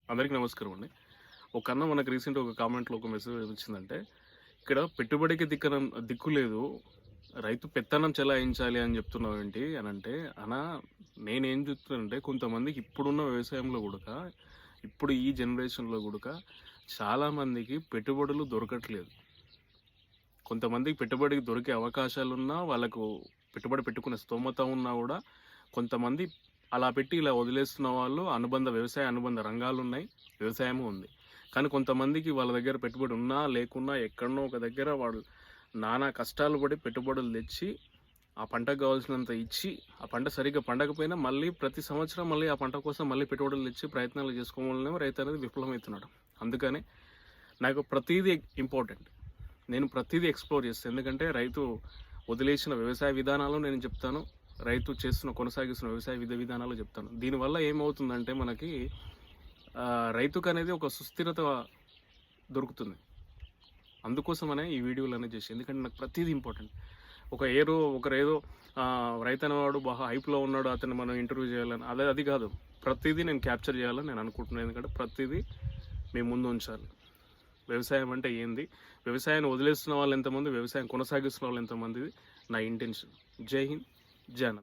అందరికీ నమస్కారం అండి. ఒక అన్న మనకు రీసెంట్‌గా ఒక కామెంట్‌లో ఒక మెసేజ్ ఏమొచ్చిందంటే, ఇక్కడ పెట్టుబడికి దిక్కు లేదు. రైతు పెత్తనం చెలాయించాలి అని చెప్తున్నావేంటి అనంటే, అన్నా నేనేం చెప్తున్నానంటే కొంతమందికి ఇప్పుడున్న వ్యవసాయంలో గుడక, ఇప్పుడు ఈ జనరేషన్‌లో గుడక చాలామందికి పెట్టుబడులు దొరకట్లేదు. కొంతమందికి పెట్టుబడికి దొరికే అవకాశాలున్నా, వాళ్ళకు పెట్టుబడి పెట్టుకునే స్తోమత ఉన్నా గూడా, కొంతమంది అలా పెట్టి ఇలా వదిలేస్తున్న వాళ్ళు వ్యవసాయ అనుబంధ రంగాలున్నాయి. వ్యవసాయము ఉంది. కానీ కొంతమందికి వాళ్ళ దగ్గర పెట్టుబడి ఉన్నా, లేకున్నా ఎక్కడనో ఒక దగ్గర వాళ్ళు నానా కష్టాలు పడి పెట్టుబడులు తెచ్చి, ఆ పంటకు కావాల్సినంత ఇచ్చి, ఆ పంట సరిగ్గా పండకపోయినా మళ్ళీ ప్రతి సంవత్సరం మళ్ళీ ఆ పంట కోసం మళ్ళీ పెట్టుబడులు తెచ్చి ప్రయత్నాలు చేసుకోవడం వల్లనే రైతు అనేది విఫలమవుతున్నాడు. అందుకని నాకు ప్రతీదీ ఇంపార్టెంట్. నేను ప్రతీదీ ఎక్స్‌ప్లోర్ చేస్తాను. ఎందుకంటే రైతు వదిలేసిన వ్యవసాయ విధానాలు నేను చెప్తాను. రైతు కొనసాగిస్తున్న వ్యవసాయ విధానాలు చెప్తాను. దీనివల్ల ఏమవుతుందంటే మనకి రైతుకనేది ఒక సుస్థిరత దొరుకుతుంది. అందుకోసమనే ఈ వీడియోలనేది చేసి. ఎందుకంటే నాకు ప్రతీదీ ఇంపార్టెంట్. ఒకరేదో రైతనేవాడు బాగా హైప్‌లో ఉన్నాడు, అతన్ని మనం ఇంటర్వ్యూ చేయాలని అది కాదు. ప్రతీదీ నేను క్యాప్చర్ చేయాలని నేను అనుకుంటున్నాను. ఎందుకంటే ప్రతీదీ మీ ముందు ఉంచాలి. వ్యవసాయం అంటే ఏంది? వ్యవసాయాన్ని వదిలేస్తున్న వాళ్ళు ఎంతమంది? వ్యవసాయం కొనసాగిస్తున్న వాళ్ళు ఎంతమంది? నా ఇంటెన్షన్. జై హింద్, జై అనంత్.